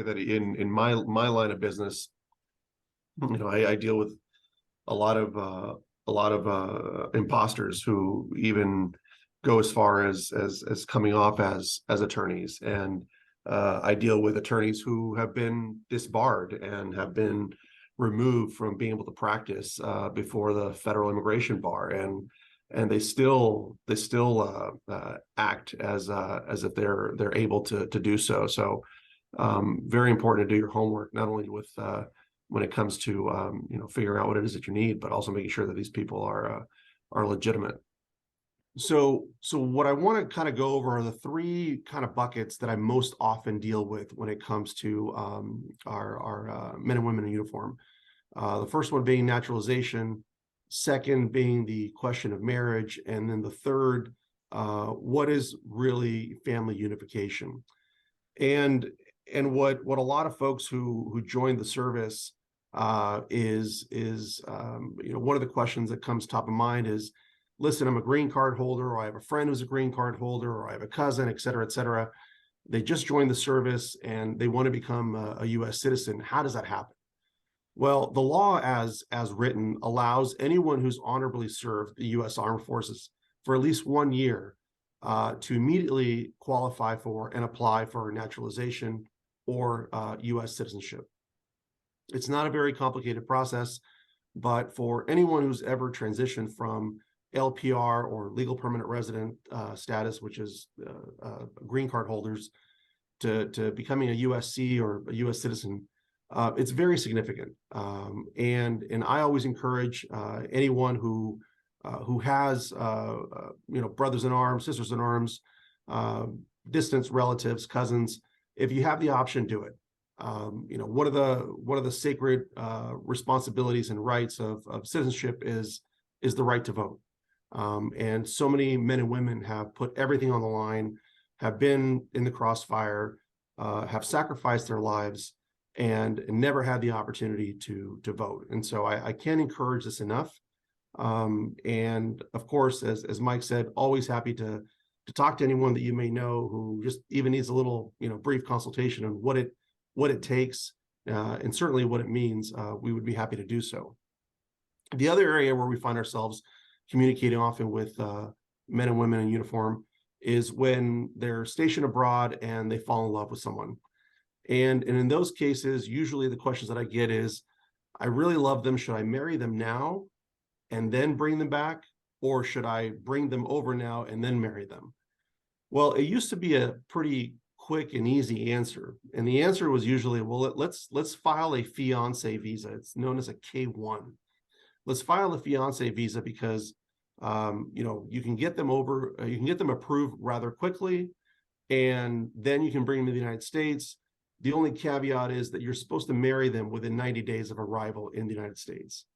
that in my line of business, I deal with a lot of imposters who even go as far as coming off as attorneys, and I deal with attorneys who have been disbarred and have been removed from being able to practice before the federal immigration bar, and they still act as if they're able to do so. So very important to do your homework, not only with when it comes to figuring out what it is that you need, but also making sure that these people are legitimate. So what I want to kind of go over are the three kind of buckets that I most often deal with when it comes to our men and women in uniform. The first one being naturalization, second being the question of marriage, and then the third, what is really family unification? And what a lot of folks who join the service is one of the questions that comes top of mind is, listen, I'm a green card holder, or I have a friend who's a green card holder, or I have a cousin, et cetera, et cetera. They just joined the service and they want to become a U.S. citizen. How does that happen? Well, the law as written allows anyone who's honorably served the U.S. Armed Forces for at least 1 year to immediately qualify for and apply for naturalization or U.S. citizenship. It's not a very complicated process, but for anyone who's ever transitioned from LPR or legal permanent resident status, which is green card holders, to becoming a USC or a U.S. citizen, it's very significant. And I always encourage anyone who has brothers in arms, sisters in arms, distant relatives, cousins, if you have the option, do it. One of the sacred responsibilities and rights of citizenship is the right to vote. And so many men and women have put everything on the line, have been in the crossfire, have sacrificed their lives, and never had the opportunity to vote. And so I can't encourage this enough. And of course, as Mike said, always happy to talk to anyone that you may know who just even needs a little brief consultation on what it takes and certainly what it means. We would be happy to do so. The other area where we find ourselves communicating often with men and women in uniform is when they're stationed abroad and they fall in love with someone. And in those cases, usually the questions that I get is, I really love them. Should I marry them now and then bring them back? Or should I bring them over now and then marry them? Well, it used to be a pretty quick and easy answer. And the answer was usually, well, let's file a fiance visa. It's known as a K-1. Let's file a fiance visa because you can get them you can get them approved rather quickly, and then you can bring them to the United States. The only caveat is that you're supposed to marry them within 90 days of arrival in the United States.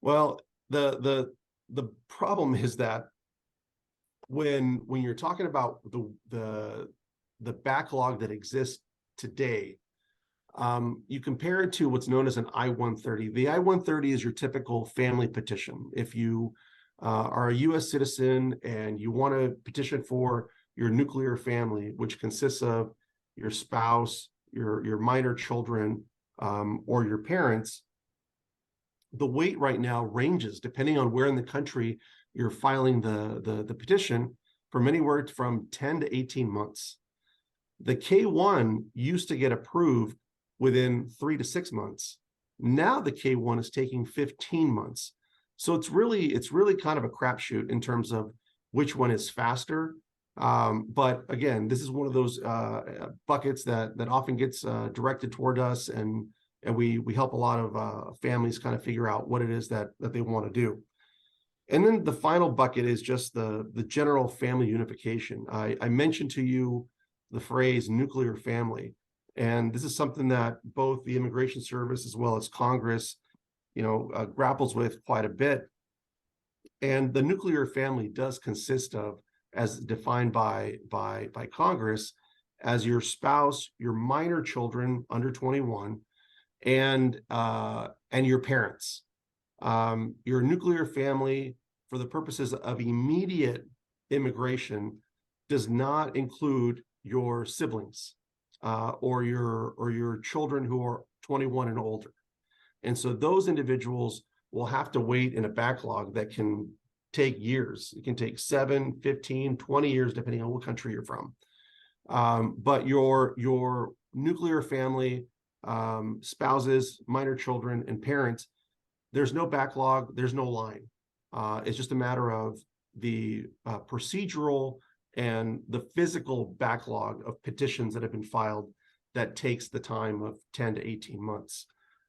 Well, the problem is that when you're talking about the backlog that exists today, you compare it to what's known as an I-130. The I-130 is your typical family petition. If you are a U.S. citizen and you want to petition for your nuclear family, which consists of your spouse, your minor children, or your parents, the wait right now ranges, depending on where in the country you're filing the petition, from anywhere from 10 to 18 months. The K-1 used to get approved within 3 to 6 months. Now the K-1 is taking 15 months. So it's really kind of a crapshoot in terms of which one is faster. But again, this is one of those buckets that often gets directed toward us, and we help a lot of families kind of figure out what it is that they want to do. And then the final bucket is just the general family unification. I mentioned to you the phrase nuclear family, and this is something that both the Immigration Service as well as Congress, grapples with quite a bit. And the nuclear family does consist of, as defined by Congress, as your spouse, your minor children under 21, and your parents. Your nuclear family, for the purposes of immediate immigration, does not include your siblings. or your children who are 21 and older. And so those individuals will have to wait in a backlog that can take years. It can take 7, 15, 20 years, depending on what country you're from. But your nuclear family, spouses, minor children, and parents, there's no backlog, there's no line. It's just a matter of the procedural and the physical backlog of petitions that have been filed that takes the time of 10 to 18 months.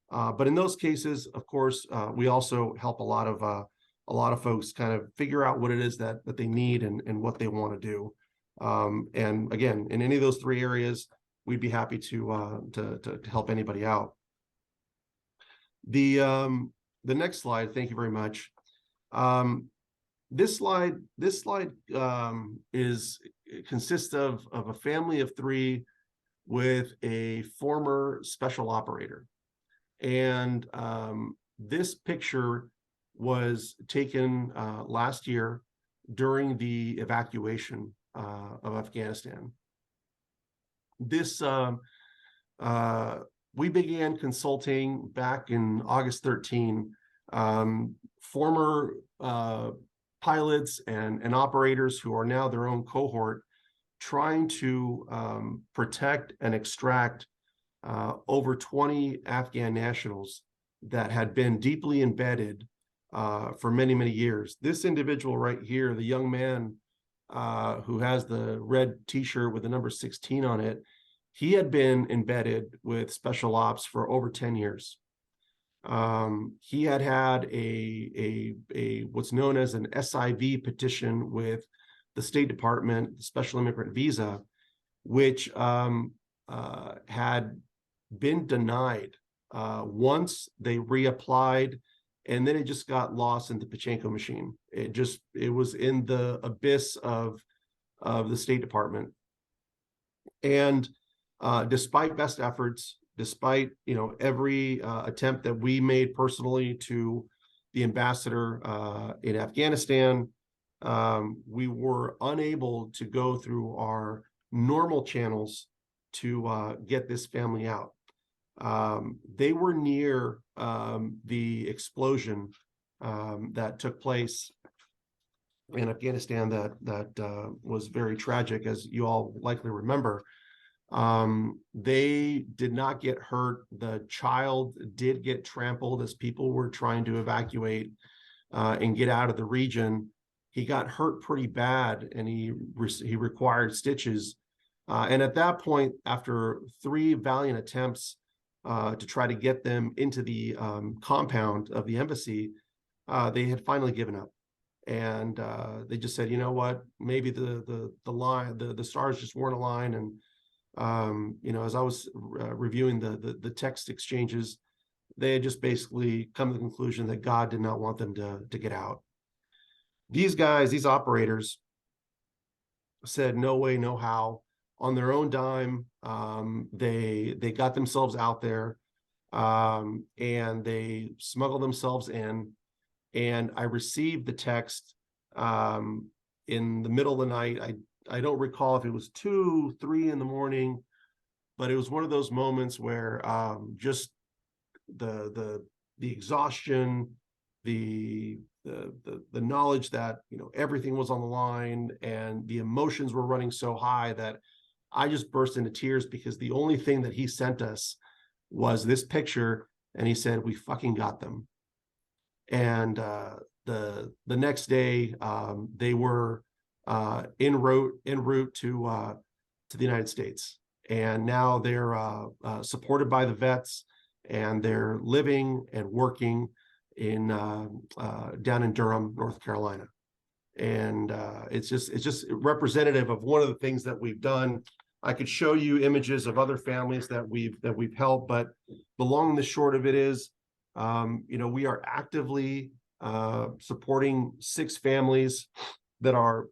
But in those cases, of course, we also help a lot of folks kind of figure out what it is that they need and what they want to do. And again, in any of those 3 areas, we'd be happy to help anybody out. The next slide, thank you very much. This slide consists of a family of 3 with a former special operator. And this picture was taken last year during the evacuation of Afghanistan. This we began consulting back in August 13. Former pilots and operators who are now their own cohort, trying to protect and extract over 20 Afghan nationals that had been deeply embedded for many, many years. This individual right here, the young man who has the red t-shirt with the number 16 on it, he had been embedded with special ops for over 10 years. He had a what's known as an SIV petition with the State Department, the Special Immigrant Visa, which had been denied once. They reapplied, and then it just got lost in the Pachinko machine. It was in the abyss of the State Department. And despite best efforts, despite every attempt that we made personally to the ambassador in Afghanistan, we were unable to go through our normal channels to get this family out. They were near the explosion that took place in Afghanistan that was very tragic, as you all likely remember. They did not get hurt. The child did get trampled as people were trying to evacuate and get out of the region. He got hurt pretty bad, and he required stitches. And at that point, after 3 valiant attempts to try to get them into the compound of the embassy, they had finally given up. And they just said, you know what, maybe the stars just weren't aligned. And as I was reviewing the text exchanges, they had just basically come to the conclusion that God did not want them to get out. These guys, these operators, said no way, no how. On their own dime, they got themselves out there, and they smuggled themselves in. And I received the text in the middle of the night. I don't recall if it was 2, 3 in the morning, but it was one of those moments where just the exhaustion, the knowledge that everything was on the line, and the emotions were running so high that I just burst into tears, because the only thing that he sent us was this picture, and he said, "We fucking got them." And the next day, they were en route to the United States, and now they're supported by the vets, and they're living and working in down in Durham, North Carolina. And it's just representative of one of the things that we've done. I could show you images of other families that we've helped, but the long and the short of it is, we are actively supporting 6 families that are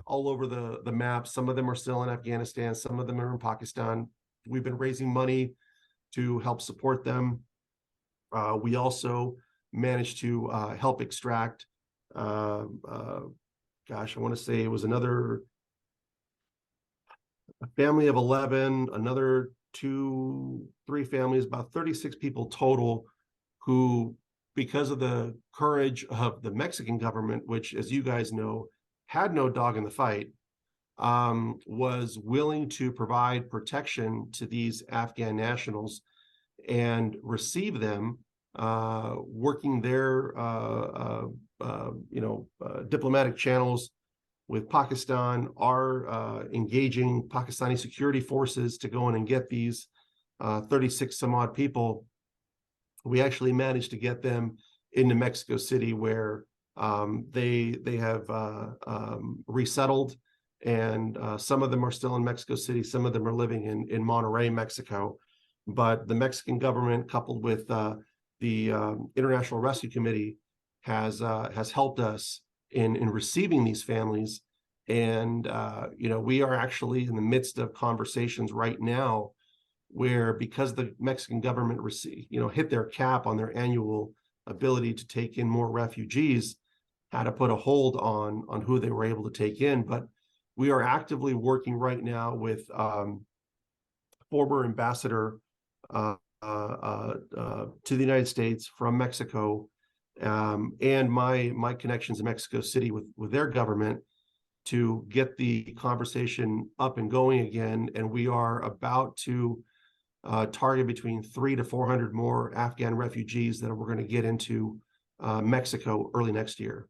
all over the map. Some of them are still in Afghanistan. Some of them are in Pakistan. We've been raising money to help support them. We also managed to help extract, I want to say it was another a family of 11, another 3 families, about 36 people total, who, because of the courage of the Mexican government, which, as you guys know, had no dog in the fight, was willing to provide protection to these Afghan nationals and receive them, working their diplomatic channels with Pakistan, are engaging Pakistani security forces to go in and get these 36 some odd people. We actually managed to get them into Mexico City, where they have resettled, and some of them are still in Mexico City. Some of them are living in Monterrey, Mexico. But the Mexican government, coupled with the International Rescue Committee, has helped us in receiving these families. And we are actually in the midst of conversations right now where, because the Mexican government hit their cap on their annual ability to take in more refugees, had to put a hold on who they were able to take in. But we are actively working right now with former ambassador to the United States from Mexico, and my connections in Mexico City with their government, to get the conversation up and going again. And we are about to target between 300 to 400 more Afghan refugees that we're going to get into Mexico early next year.